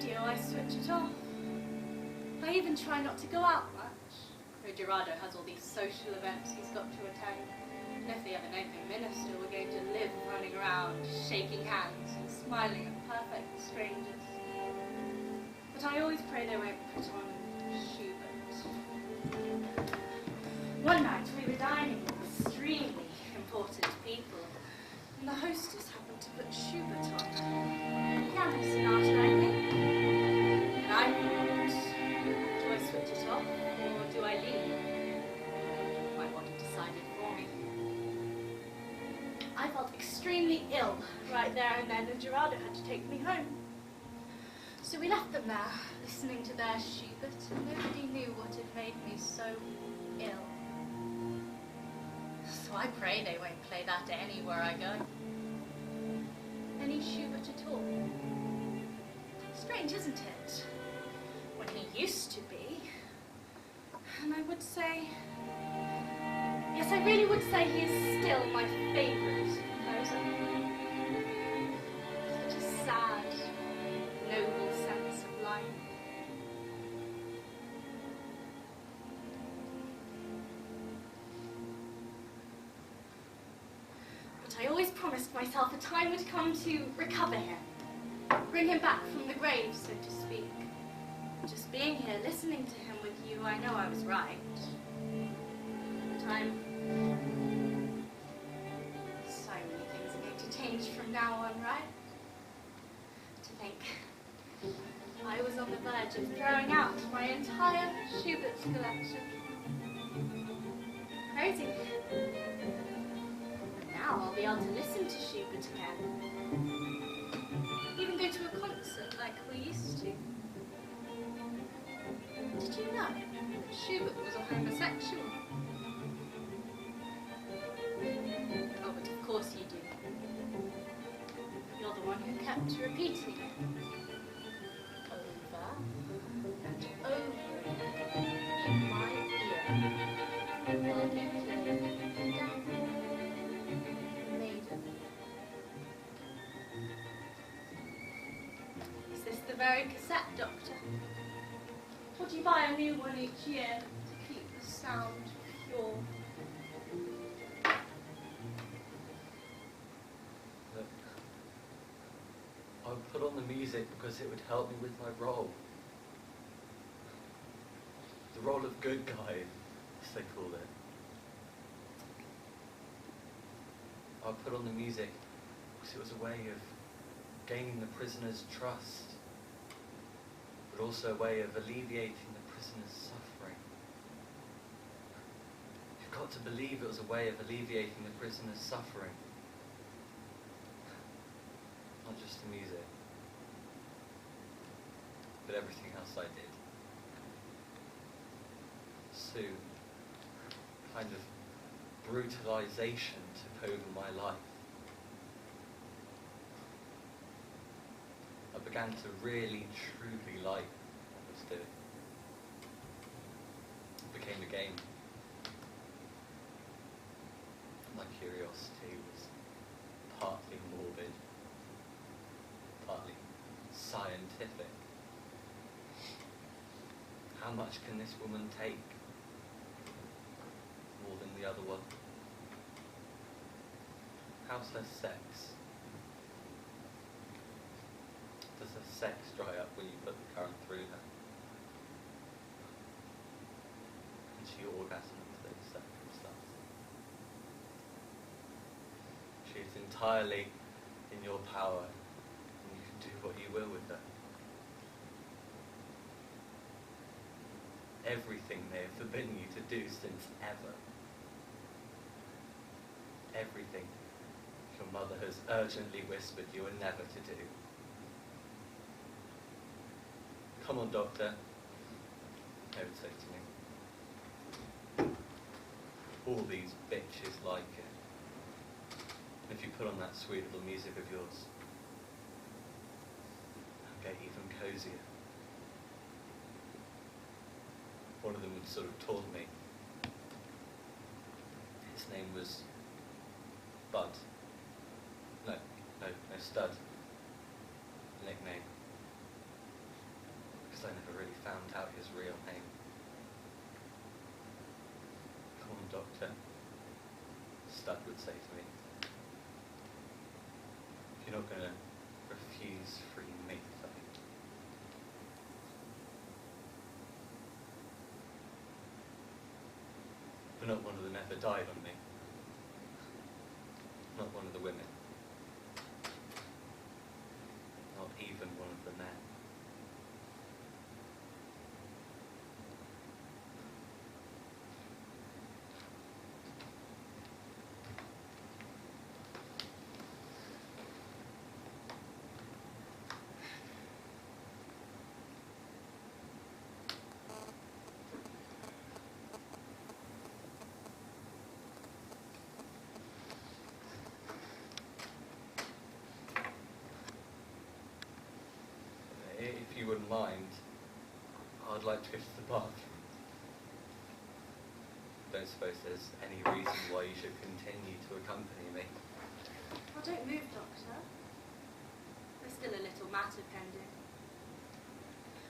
radio, I switch it off. I even try not to go out much. Gerardo has all these social events he's got to attend. And if the other neighbouring minister were going to live running around, shaking hands and smiling at perfect strangers. But I always pray they won't put on Schubert. One night we were dining with extremely important people, and the hostess happened to put Schubert on. Piano sonata, I think. And I thought, do I switch it off, or do I leave? My body decided for me. I felt extremely ill right there and then, and Gerardo had to take me home. So we left them there, listening to their Schubert, and nobody knew what had made me so ill. So I pray they won't play that anywhere I go. Any Schubert at all. Strange, isn't it? When he used to be. And I would say, yes, I really would say he is still my favourite composer. Such a sad, noble sense of life. But I always promised myself a time would come to recover him, bring him back from the grave, so to speak. Just being here, listening to him with you, I know I was right. But so many things are going to change from now on, right? To think I was on the verge of throwing out my entire Schubert collection. Crazy. But now I'll be able to listen to Schubert again. Even go to a concert like we used to. Did you know that Schubert was a homosexual? Oh, but of course you do. You're the one who kept repeating it. Over and over in my ear. While you played Devon, Maiden. Is this the very cassette, Doctor? Or do you buy a new one each year to keep the sound pure? Look, I put on the music because it would help me with my role. The role of good guy, as they call it. I put on the music because it was a way of gaining the prisoner's trust, but also a way of alleviating the prisoner's suffering. You've got to believe it was a way of alleviating the prisoner's suffering. Not just the music, but everything else I did. Soon, kind of brutalization took over my life. I began to really, truly like what I was doing. It became a game. My curiosity was partly morbid, partly scientific. How much can this woman take? More than the other one? How's her sex? Does her sex dry up when you put the current through her? Can she orgasm under those circumstances? She is entirely in your power, and you can do what you will with her. Everything they have forbidden you to do since ever. Everything your mother has urgently whispered you are never to do. Come on, Doctor, they would say to me. All these bitches like it. If you put on that sweet little music of yours, I'll get even cozier. One of them would sort of taunt me. His name was Bud. No, Stud. Nickname. I never really found out his real name. Come on, Doctor, Stud would say to me. If you're not going to refuse free meat, but not one of them ever died on me. Not one of the women. Not even one of the men. If you wouldn't mind, I'd like to go to the bathroom. Don't suppose there's any reason why you should continue to accompany me. Oh, don't move, Doctor. There's still a little matter pending.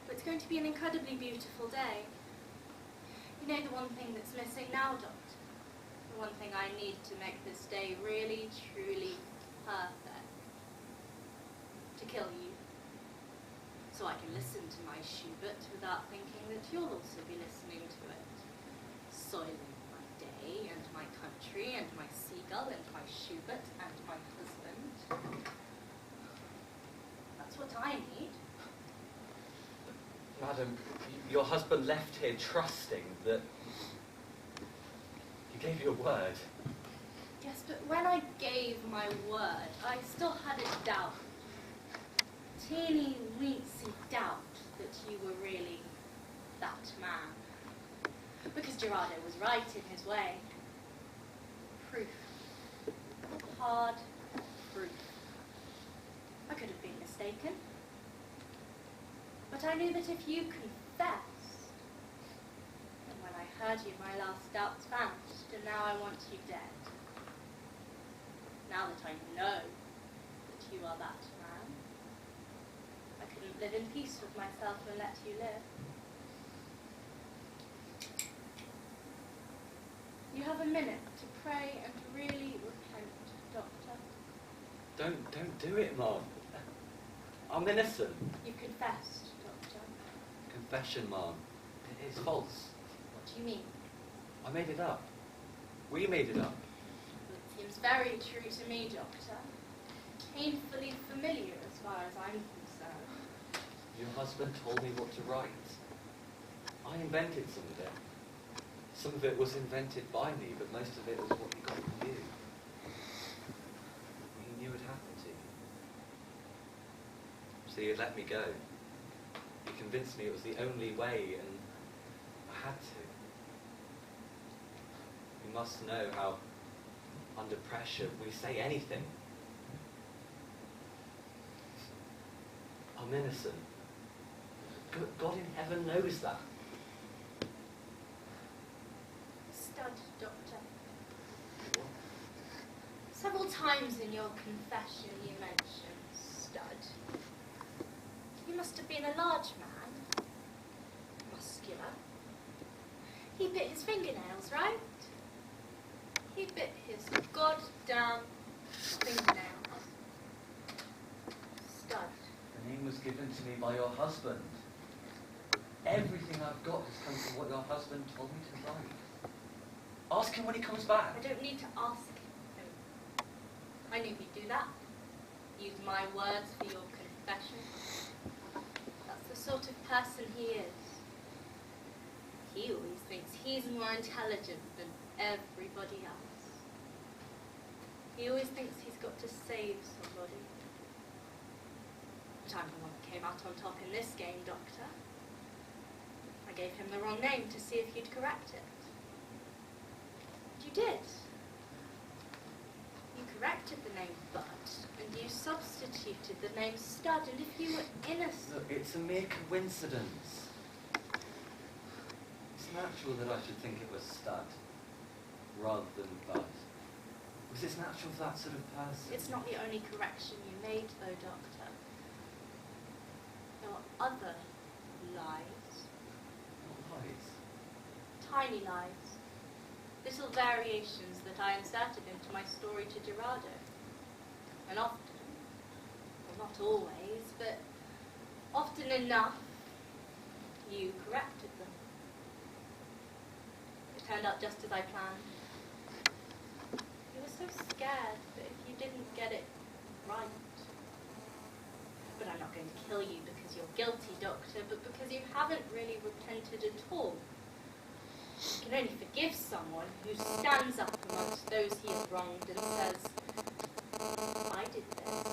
But it's going to be an incredibly beautiful day. You know the one thing that's missing now, Doctor? The one thing I need to make this day really, truly perfect. To kill you. So I can listen to my Schubert without thinking that you'll also be listening to it. Soiling my day and my country and my seagull and my Schubert and my husband. That's what I need. Madam, your husband left here trusting that you gave your word. Yes, but when I gave my word, I still had a doubt. Teeny weensy doubt that you were really that man. Because Gerardo was right in his way. Proof. Hard proof. I could have been mistaken. But I knew that if you confessed, and when I heard you my last doubts vanished, and now I want you dead. Now that I know that you are that man, I couldn't live in peace with myself and let you live. You have a minute to pray and really repent, Doctor. Don't do it, Mom. I'm innocent. You confessed, Doctor. Confession, Mom. It is false. What do you mean? I made it up. We made it up. It seems very true to me, Doctor. Painfully familiar as far as I'm concerned. Your husband told me what to write. I invented some of it. Some of it was invented by me, but most of it was what he got from you. He knew it happened to you. So you let me go. You convinced me it was the only way, and I had to. You must know how, under pressure, we say anything. I'm innocent. God in heaven knows that. Stud, Doctor. Several times in your confession you mentioned stud. He must have been a large man. Muscular. He bit his fingernails, right? He bit his goddamn fingernails. Stud. The name was given to me by your husband. Everything I've got has come from what your husband told me to write. Ask him when he comes back. I don't need to ask him. I knew he'd do that. Use my words for your confession. That's the sort of person he is. He always thinks he's more intelligent than everybody else. He always thinks he's got to save somebody. But I'm the one that came out on top in this game, Doctor. I gave him the wrong name to see if you'd correct it. You did. You corrected the name Bud, and you substituted the name Stud, and if you were innocent... Look, it's a mere coincidence. It's natural that I should think it was Stud, rather than Bud. Because it's natural for that sort of person. It's not the only correction you made, though, Doctor. There were other lies. What lies? Tiny lies. Little variations that I inserted into my story to Gerardo. And often, well, not always, but often enough, you corrected them. It turned out just as I planned. You were so scared that if you didn't get it right. But I'm not going to kill you because you're guilty, Doctor, but because you haven't really repented at all. You can only forgive someone who stands up amongst those he has wronged and says, I did this.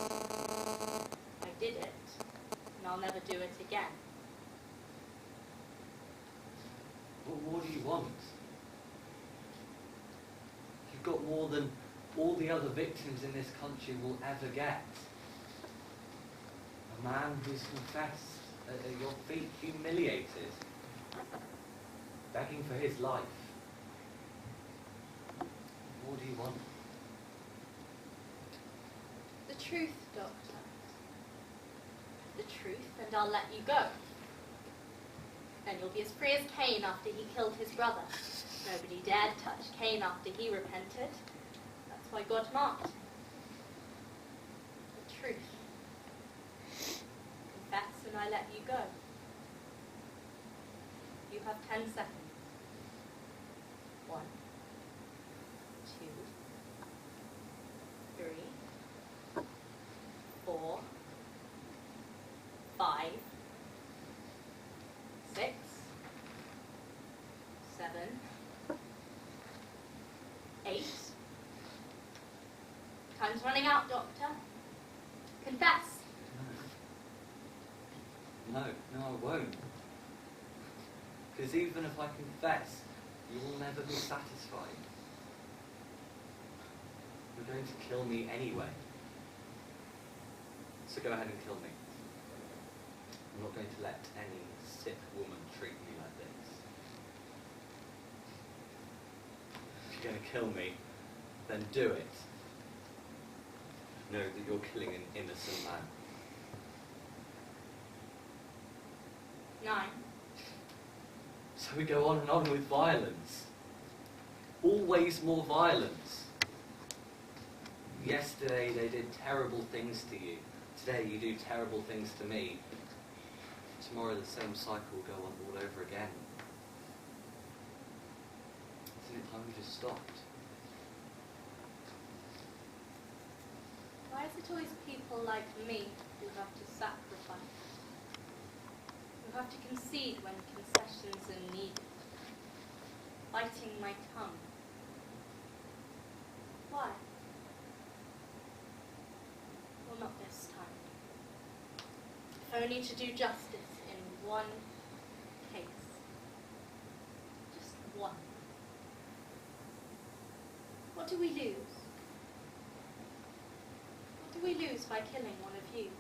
I did it, and I'll never do it again. Well, what do you want? You've got more than all the other victims in this country will ever get. A man who's confessed at your feet, humiliated, begging for his life. What do you want? The truth, Doctor. The truth, and I'll let you go. Then you'll be as free as Cain after he killed his brother. Nobody dared touch Cain after he repented. That's why God marked him. The truth. Confess and I let you go. You have 10 seconds. 1, 2, 3, 4, 5, 6, 7, 8. Time's running out, Doctor. Confess. No, I won't. Because even if I confess, you will never be satisfied. You're going to kill me anyway. So go ahead and kill me. I'm not going to let any sick woman treat me like this. If you're going to kill me, then do it. Know that you're killing an innocent man. 9. So we go on and on with violence. Always more violence. Yesterday they did terrible things to you. Today you do terrible things to me. Tomorrow the same cycle will go on all over again. Isn't it time we just stopped? Why is it always people like me who have to sacrifice? Who have to concede when concessions are needed? Biting my tongue. Why? Well, not this time. If only to do justice in one case. Just one. What do we lose? What do we lose by killing one of you?